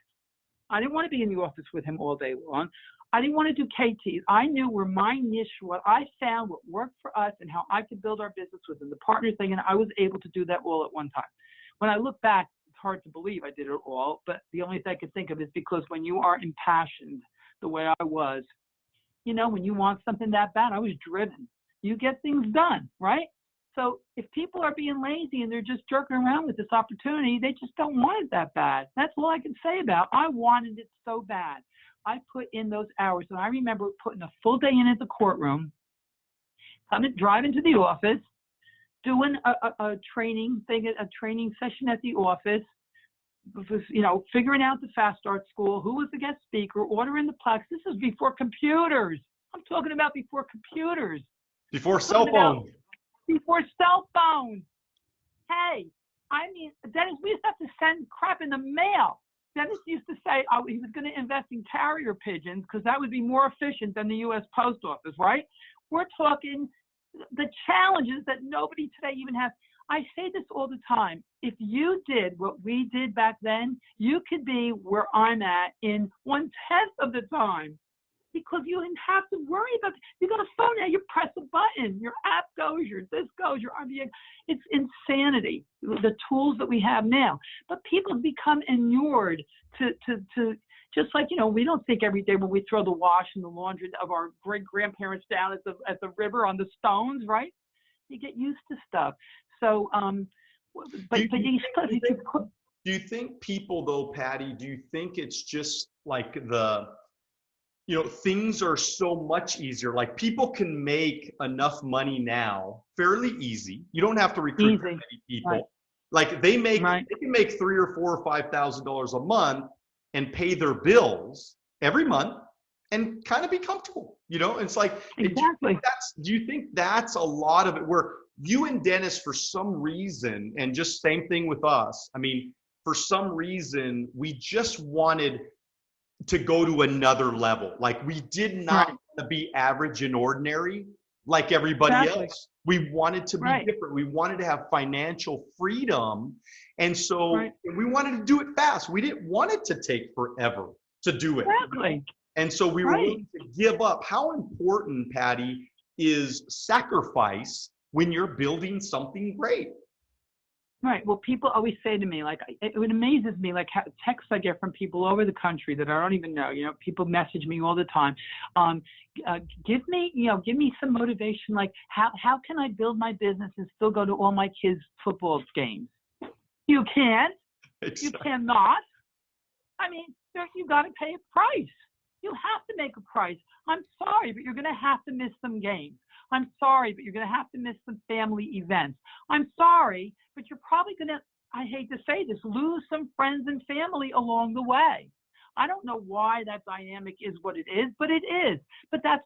Speaker 3: I didn't want to be in the office with him all day long. I didn't want to do KTs. I knew where my niche, what I found, what worked for us, and how I could build our business within the partner thing, and I was able to do that all at one time. When I look back, it's hard to believe I did it all, but the only thing I could think of is because when you are impassioned the way I was, you know, when you want something that bad, I was driven. You get things done, right? So if people are being lazy and they're just jerking around with this opportunity, they just don't want it that bad. That's all I can say about it. I wanted it so bad. I put in those hours, and I remember putting a full day in at the courtroom, driving to the office, doing a training session at the office, you know, figuring out the fast start school, who was the guest speaker, ordering the plaques. This is before computers. I'm talking about before computers.
Speaker 2: Before cell phones.
Speaker 3: Before cell phones. Hey, I mean, Dennis, we used to have to send crap in the mail. Dennis used to say he was going to invest in carrier pigeons because that would be more efficient than the U.S. Post Office, right? We're talking the challenges that nobody today even has. I say this all the time. If you did what we did back then, you could be where I'm at in 1/10 of the time because you didn't have to worry about it. You got a phone now, you press a button, your app goes, your this goes, your RVA. It's insanity, the tools that we have now. But people have become inured to just like, you know, we don't think every day when we throw the wash and the laundry of our great-grandparents down at the river on the stones, right? You get used to stuff. So, do
Speaker 2: you think people though, Patti, do you think it's just like you know, things are so much easier. Like people can make enough money now fairly easy. You don't have to recruit that many people. Right. Like they can make $3,000 or $4,000 or $5,000 a month and pay their bills every month and kind of be comfortable. You know, it's like,
Speaker 3: exactly.
Speaker 2: Do you think that's a lot of it where you and Dennis, for some reason, and just same thing with us. I mean, for some reason, we just wanted to go to another level. Like we did not want to be average and ordinary like everybody else. We wanted to be different. We wanted to have financial freedom. And so we wanted to do it fast. We didn't want it to take forever to do it.
Speaker 3: Exactly.
Speaker 2: And so we were willing to give up. How important, Patti, is sacrifice when you're building something great?
Speaker 3: Right. Well, people always say to me, like, it amazes me, like, how texts I get from people all over the country that I don't even know. You know, people message me all the time. Give me some motivation. Like, how can I build my business and still go to all my kids' football games? You can't.
Speaker 2: Exactly.
Speaker 3: You cannot. I mean, you got to pay a price. You have to make a price. I'm sorry, but you're going to have to miss some games. I'm sorry, but you're going to have to miss some family events. I'm sorry, but you're probably going to, I hate to say this, lose some friends and family along the way. I don't know why that dynamic is what it is, but it is. But that's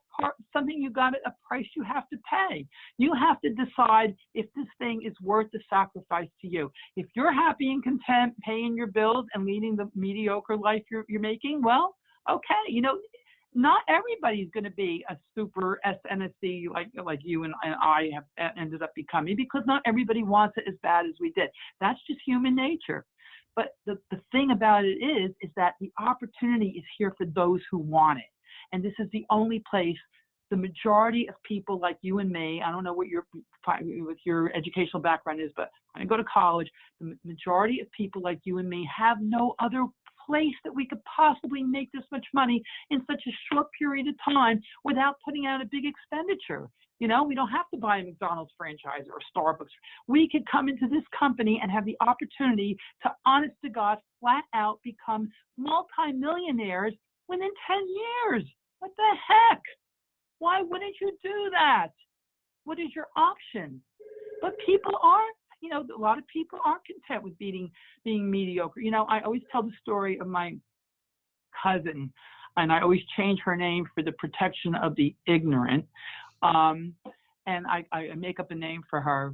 Speaker 3: something a price you have to pay. You have to decide if this thing is worth the sacrifice to you. If you're happy and content paying your bills and leading the mediocre life you're making, well, okay, you know, not everybody's going to be a super SNSD like you and I have ended up becoming, because not everybody wants it as bad as we did. That's just human nature. But the thing about it is that the opportunity is here for those who want it. And this is the only place the majority of people like you and me, I don't know what your educational background is, but when I go to college, the majority of people like you and me have no other place that we could possibly make this much money in such a short period of time without putting out a big expenditure. You know, we don't have to buy a McDonald's franchise or a Starbucks. We could come into this company and have the opportunity to, honest to God, flat out become multimillionaires within 10 years. What the heck? Why wouldn't you do that? What is your option? But people aren't. You know, a lot of people aren't content with being mediocre. You know, I always tell the story of my cousin, and I always change her name for the protection of the ignorant. And I make up a name for her,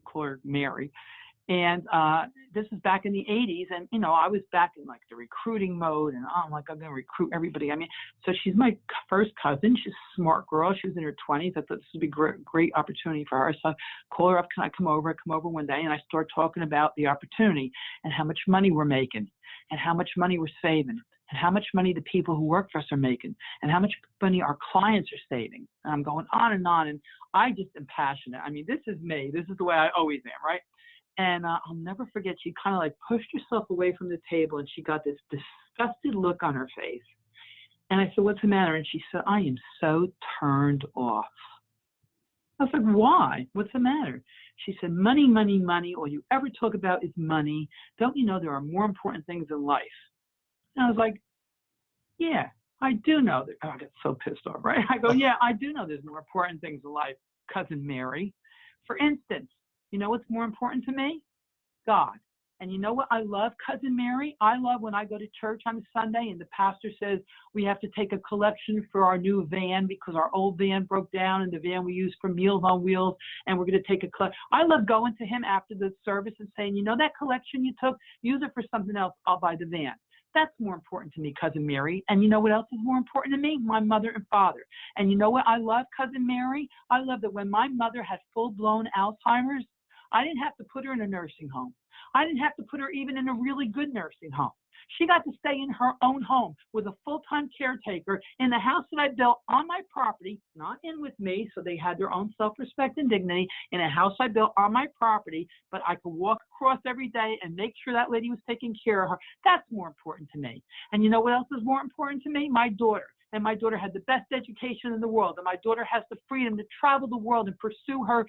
Speaker 3: call her Mary. And this is back in the 80s. And, you know, I was back in like the recruiting mode, and I'm like, I'm going to recruit everybody. I mean, so she's my first cousin. She's a smart girl. She was in her 20s. I thought this would be a great opportunity for her. So I call her up, can I come over? I come over one day and I start talking about the opportunity and how much money we're making and how much money we're saving and how much money the people who work for us are making and how much money our clients are saving. And I'm going on. And I just am passionate. I mean, this is me. This is the way I always am, right? And I'll never forget, she kind of like pushed herself away from the table and she got this disgusted look on her face. And I said, what's the matter? And she said, I am so turned off. I was like, why? What's the matter? She said, money, money, money. All you ever talk about is money. Don't you know there are more important things in life? And I was like, yeah, I do know that. Oh, I got so pissed off, right? I go, yeah, I do know there's more important things in life, Cousin Mary. For instance, you know what's more important to me? God. And you know what I love, Cousin Mary? I love when I go to church on Sunday and the pastor says we have to take a collection for our new van because our old van broke down and the van we use for Meals on Wheels, and we're going to take a collection. I love going to him after the service and saying, you know that collection you took? Use it for something else. I'll buy the van. That's more important to me, Cousin Mary. And you know what else is more important to me? My mother and father. And you know what I love, Cousin Mary? I love that when my mother had full-blown Alzheimer's, I didn't have to put her in a nursing home. I didn't have to put her even in a really good nursing home. She got to stay in her own home with a full-time caretaker in the house that I built on my property, not in with me, so they had their own self-respect and dignity, in a house I built on my property, but I could walk across every day and make sure that lady was taking care of her. That's more important to me. And you know what else is more important to me? My daughter. And my daughter had the best education in the world. And my daughter has the freedom to travel the world and pursue her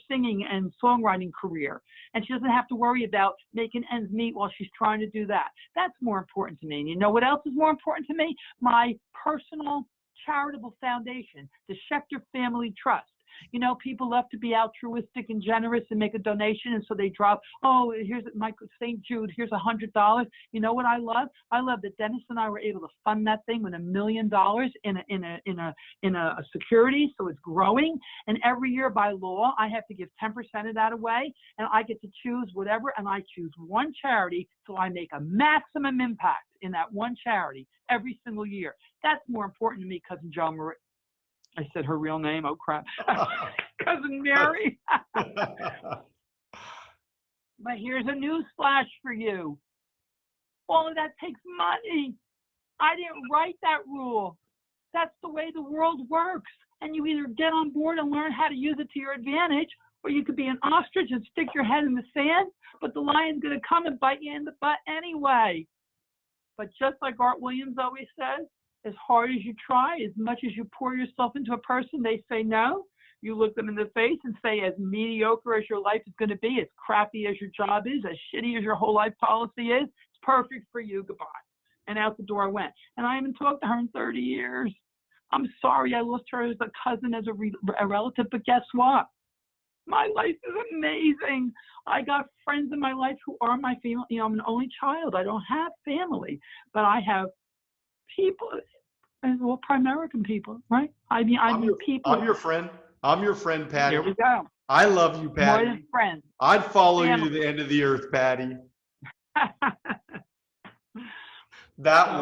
Speaker 3: singing and songwriting career. And she doesn't have to worry about making ends meet while she's trying to do that. That's more important to me. And you know what else is more important to me? My personal charitable foundation, the Schechter Family Trust. You know, people love to be altruistic and generous and make a donation, and so they drop, oh, here's Michael St. Jude, here's $100. You know what I love? I love that Dennis and I were able to fund that thing with $1 million in a security, so it's growing. And every year by law, I have to give 10% of that away, and I get to choose whatever, and I choose one charity, so I make a maximum impact in that one charity every single year. That's more important to me, Cousin Joe Marie. I said her real name. Oh, crap. Cousin Mary. But here's a news flash for you. All of that takes money. I didn't write that rule. That's the way the world works. And you either get on board and learn how to use it to your advantage, Or you could be an ostrich and stick your head in the sand, but the lion's going to come and bite you in the butt anyway. But just like Art Williams always says, as hard as you try, as much as you pour yourself into a person, they say no. You look them in the face and say, as mediocre as your life is going to be, as crappy as your job is, as shitty as your whole life policy is, it's perfect for you. Goodbye. And out the door I went. And I haven't talked to her in 30 years. I'm sorry I lost her as a cousin, as a relative, but guess what? My life is amazing. I got friends in my life who are my family. You know, I'm an only child. I don't have family, but I have people, and well, Primerican people, right? I mean people.
Speaker 2: I'm your friend. I'm your friend, Patti.
Speaker 3: Here we go.
Speaker 2: I love you, Patti.
Speaker 3: More than friends.
Speaker 2: I'd follow you
Speaker 3: Family.
Speaker 2: to the end of the earth, Patti. That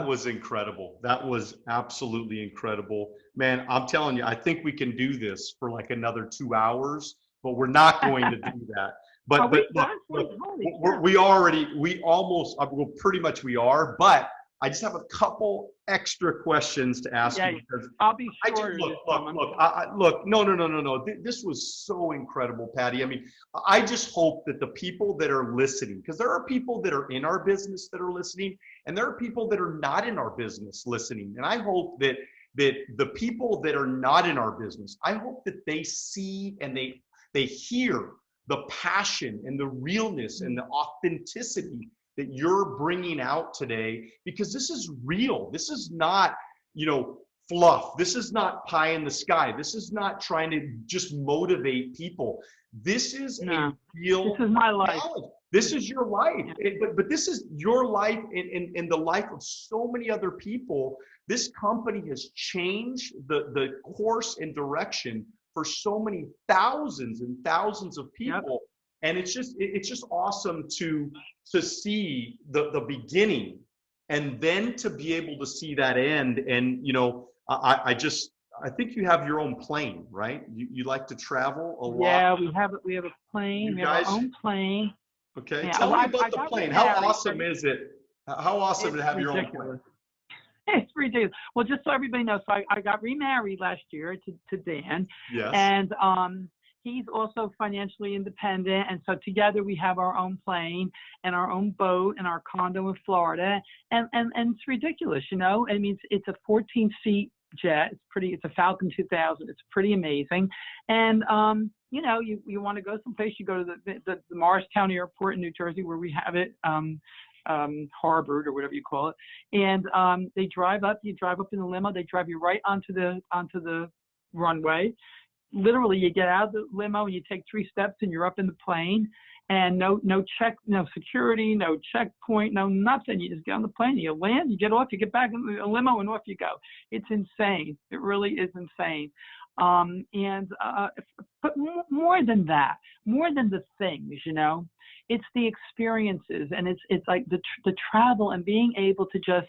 Speaker 2: was incredible. That was absolutely incredible. Man, I'm telling you, I think we can do this for like another 2 hours, but we're not going to do that. But we are, I just have a couple extra questions to ask you. Because
Speaker 3: I'll be sure.
Speaker 2: No. This was so incredible, Patti. I mean, I just hope that the people that are listening, because there are people that are in our business that are listening, and there are people that are not in our business listening. And I hope that the people that are not in our business, I hope that they see and they hear the passion and the realness and the authenticity that you're bringing out today, because this is real. This is not, fluff. This is not pie in the sky. This is not trying to just motivate people. This is a real
Speaker 3: This is my life.
Speaker 2: challenge. This is your life. But this is your life and the life of so many other people. This company has changed the course and direction for so many thousands and thousands of people. Yep. And it's just awesome to see the beginning, and then to be able to see that end. And I think you have your own plane, right? You like to travel a lot.
Speaker 3: Yeah, we have a plane. We have our own plane.
Speaker 2: Okay,
Speaker 3: yeah.
Speaker 2: Tell me about the plane. How awesome is it? How awesome to have your own plane?
Speaker 3: It's ridiculous. Well, just so everybody knows, so I got remarried last year to Dan.
Speaker 2: Yes.
Speaker 3: And he's also financially independent, and so together we have our own plane and our own boat and our condo in Florida, and it's ridiculous, I mean, it's a 14-seat jet. It's a Falcon 2000. It's pretty amazing, and you want to go someplace, you go to the Morristown Airport in New Jersey, where we have it harbored, or whatever you call it, and they drive up. You drive up in the limo. They drive you right onto the runway. Literally, you get out of the limo and you take 3 steps and you're up in the plane, and no security, no checkpoint, no nothing. You just get on the plane, you land, you get off, you get back in the limo, and off you go. It's insane. It really is insane. But more than that, more than the things, it's the experiences, and it's like the travel and being able to just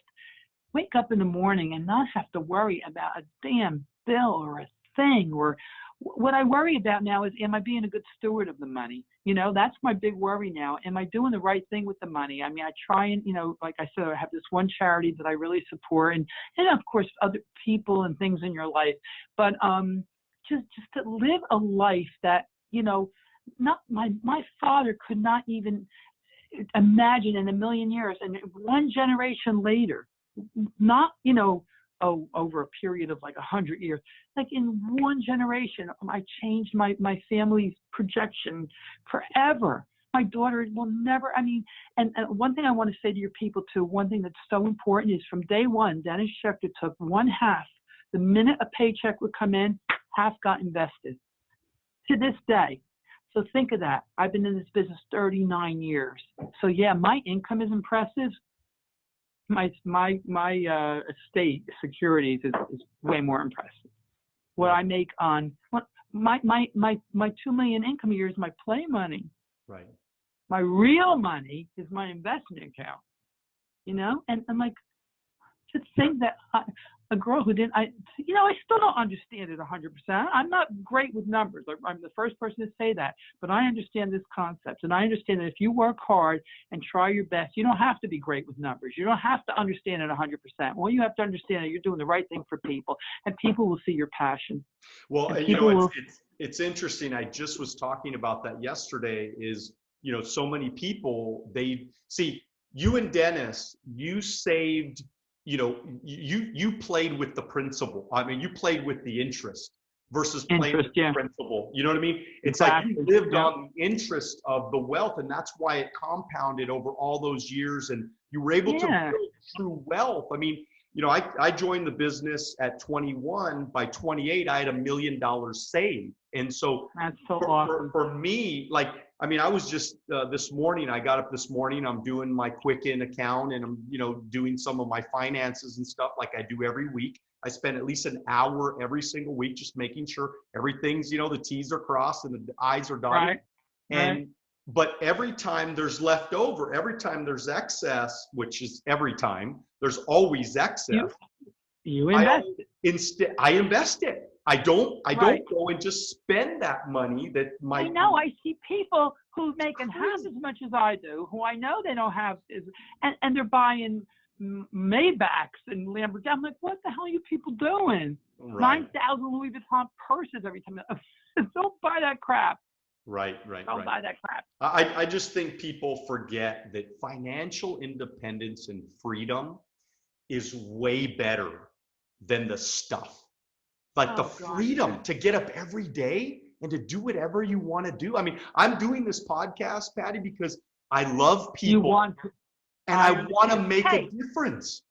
Speaker 3: wake up in the morning and not have to worry about a damn bill or a thing. Or what I worry about now is, am I being a good steward of the money? That's my big worry now. Am I doing the right thing with the money? I mean, I try and, like I said, I have this one charity that I really support, and of course other people and things in your life, but just to live a life that, not my father could not even imagine in a million years, and one generation later, not, over a period of like 100 years, like in one generation, I changed my family's projection forever. My daughter will never, and one thing I want to say to your people too, one thing that's so important is, from day one, Patti Schechter took 1/2. The minute a paycheck would come in, half got invested. To this day. So think of that. I've been in this business 39 years. So yeah, my income is impressive. My estate securities is way more impressive. What I make on my $2 million income a year is my play money.
Speaker 2: Right.
Speaker 3: My real money is my investment account. And I'm like, to think that a girl who didn't, I still don't understand it 100%. I'm not great with numbers. I'm the first person to say that, but I understand this concept, and I understand that if you work hard and try your best, you don't have to be great with numbers. You don't have to understand it 100%. All you have to understand is you're doing the right thing for people, and people will see your passion.
Speaker 2: Well, it's interesting. I just was talking about that yesterday is, so many people, they see you and Dennis, you saved, you played with the principal. I mean, you played with the interest versus playing with the principal. You know what I mean? It's like you lived on the interest of the wealth, and that's why it compounded over all those years, and you were able to build true wealth. I mean, I joined the business at 21. By 28, I had $1 million saved. And so,
Speaker 3: that's so awesome.
Speaker 2: For me, like, I mean, I was just this morning, I got up this morning, I'm doing my Quicken account, and I'm, doing some of my finances and stuff like I do every week. I spend at least an hour every single week just making sure everything's, the T's are crossed and the I's are dotted.
Speaker 3: Right.
Speaker 2: But every time there's leftover, every time there's excess, which is every time, there's always excess.
Speaker 3: You invest
Speaker 2: it. I invest it. I don't go and just spend that money that might.
Speaker 3: I know. I see people who making half as much as I do, who I know they don't have, and they're buying Maybachs and Lamborghinis. I'm like, what the hell are you people doing?
Speaker 2: Right.
Speaker 3: 9,000 Louis Vuitton purses every time. Don't buy that crap.
Speaker 2: Right.
Speaker 3: Don't buy that crap.
Speaker 2: I just think people forget that financial independence and freedom is way better than the stuff. Like freedom to get up every day and to do whatever you want to do. I mean, I'm doing this podcast, Patti, because I love people and I want to make a difference.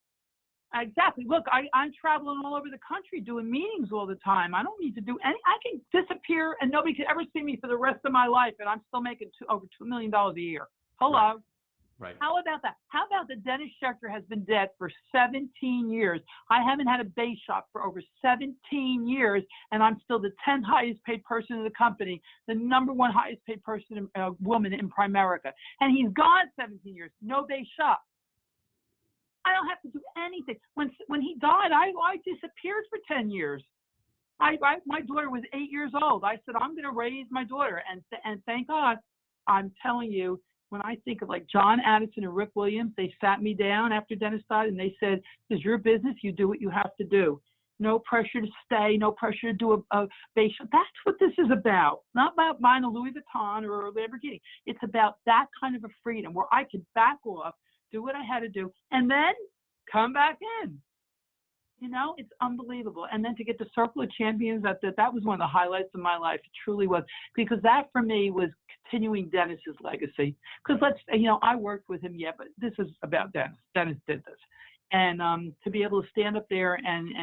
Speaker 3: Exactly. Look, I'm traveling all over the country doing meetings all the time. I don't need to do any. I can disappear and nobody can ever see me for the rest of my life, and I'm still making over $2 million a year. Hello.
Speaker 2: Right.
Speaker 3: How about that? How about that Dennis Schechter has been dead for 17 years? I haven't had a base shop for over 17 years, and I'm still the 10th highest paid person in the company, the number one highest paid person, woman in Primerica. And he's gone 17 years, no base shop. I don't have to do anything. When he died, I disappeared for 10 years. My daughter was 8 years old. I said, I'm going to raise my daughter. And thank God, I'm telling you, when I think of like John Addison and Rick Williams, they sat me down after Dennis died and they said, this is your business. You do what you have to do. No pressure to stay, no pressure to do a base shop. That's what this is about. Not about buying a Louis Vuitton or a Lamborghini. It's about that kind of a freedom where I could back off, do what I had to do, and then come back in. It's unbelievable. And then to get the Circle of Champions, that was one of the highlights of my life. It truly was, because that for me was continuing Dennis's legacy. Because I worked with him, but this is about Dennis. Dennis did this. And to be able to stand up there and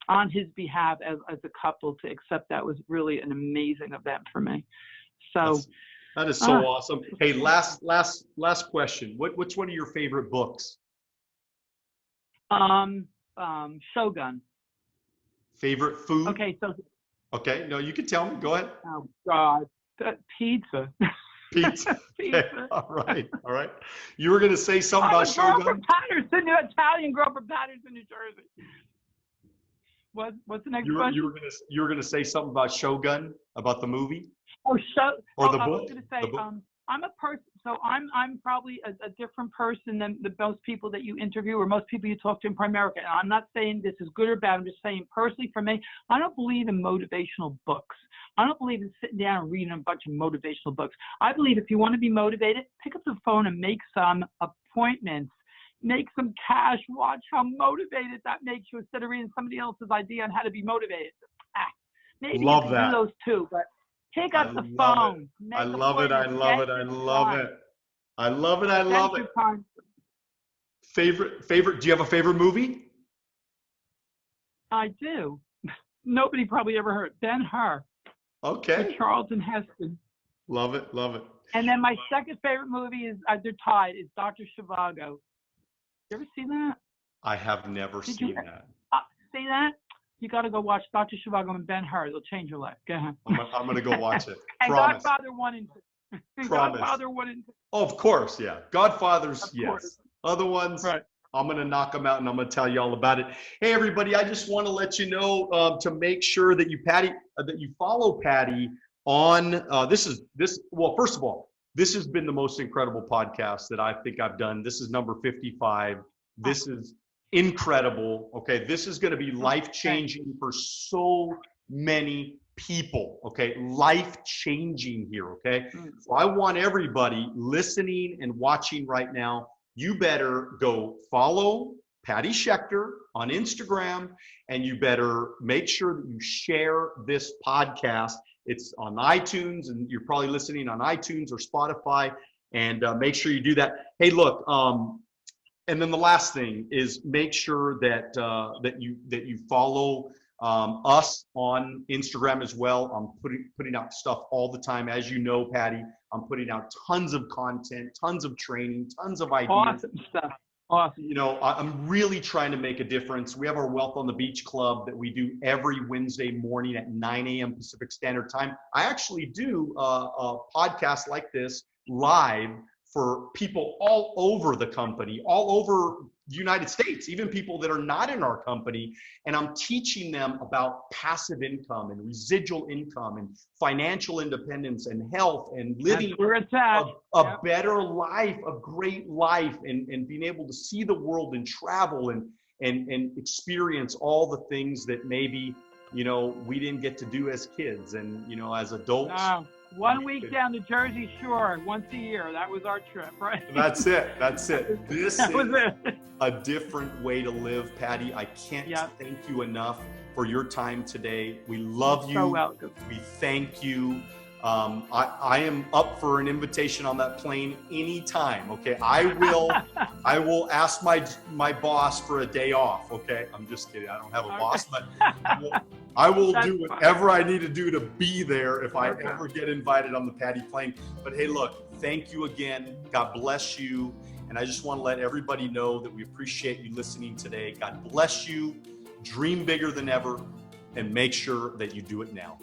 Speaker 3: on his behalf as a couple to accept that was really an amazing event for me. So
Speaker 2: that is so awesome. Hey, last question. What's one of your favorite books?
Speaker 3: Shogun.
Speaker 2: Favorite food?
Speaker 3: Okay,
Speaker 2: no, you can tell me. Go ahead.
Speaker 3: Oh God, pizza.
Speaker 2: Pizza. Okay. All right. You were going to say something about Shogun?
Speaker 3: From Patterson, Italian girl from Patterson, New Jersey. What's the next question?
Speaker 2: You were going to say something about Shogun, about the movie?
Speaker 3: Or
Speaker 2: the book?
Speaker 3: I was going to say, I'm a person, so I'm probably a different person than most people that you interview or most people you talk to in Primerica. And I'm not saying this is good or bad. I'm just saying personally for me, I don't believe in motivational books. I don't believe in sitting down and reading a bunch of motivational books. I believe if you want to be motivated, pick up the phone and make some appointments. Make some cash. Watch how motivated that makes you instead of reading somebody else's idea on how to be motivated. Maybe you can do those too, but pick up the phone.
Speaker 2: I love it. Favorite? Do you have a favorite movie?
Speaker 3: I do. Nobody probably ever heard Ben-Hur.
Speaker 2: Okay.
Speaker 3: With Charlton Heston.
Speaker 2: Love it.
Speaker 3: And then my second favorite movie is they're tied. Is Dr. Zhivago. You ever seen that?
Speaker 2: I have never seen that.
Speaker 3: See that? You got to go watch Dr. Zhivago and Ben-Hur. It'll change your life. Go ahead.
Speaker 2: I'm going to go watch it.
Speaker 3: And
Speaker 2: Promise.
Speaker 3: Godfather 1 and 2.
Speaker 2: Promise.
Speaker 3: Godfather 1 and 2.
Speaker 2: Oh, of course, yeah. Godfather's,
Speaker 3: Of
Speaker 2: yes.
Speaker 3: course.
Speaker 2: Other ones,
Speaker 3: right.
Speaker 2: I'm going to knock them out and I'm going to tell you all about it. Hey, everybody, I just want to let you know to make sure that you follow Patti on well, first of all, this has been the most incredible podcast that I think I've done. This is number 55. This is incredible. Okay. This is going to be life-changing for so many people, okay? Life-changing here, okay? So I want everybody listening and watching right now, you better go follow Patti Schechter on Instagram, and you better make sure that you share this podcast. It's on iTunes, and you're probably listening on iTunes or Spotify, and make sure you do that. Hey, look, and then the last thing is make sure that that you follow us on Instagram as well. I'm putting out stuff all the time, as you know, Patti. I'm putting out tons of content, tons of training, tons of ideas.
Speaker 3: Awesome stuff. Awesome.
Speaker 2: You know, I'm really trying to make a difference. We have our Wealth on the Beach Club that we do every Wednesday morning at 9 a.m. Pacific Standard Time. I actually do a podcast like this live for people all over the company, all over the United States, even people that are not in our company. And I'm teaching them about passive income and residual income and financial independence and health and living a better life, a great life, and being able to see the world and travel and experience all the things that maybe, you know, we didn't get to do as kids and, you know, as adults.
Speaker 3: No. 1 week down the Jersey Shore once a year. That was our trip, right?
Speaker 2: That's it. This is a different way to live, Patti. I can't thank you enough for your time today. We love you.
Speaker 3: So welcome.
Speaker 2: We thank you. I am up for an invitation on that plane anytime. Okay, I will ask my boss for a day off. Okay, I'm just kidding. I don't have a boss, but I will do whatever I need to do to be there if I ever get invited on the Patti plane. But hey, look, thank you again. God bless you. And I just want to let everybody know that we appreciate you listening today. God bless you. Dream bigger than ever, and make sure that you do it now.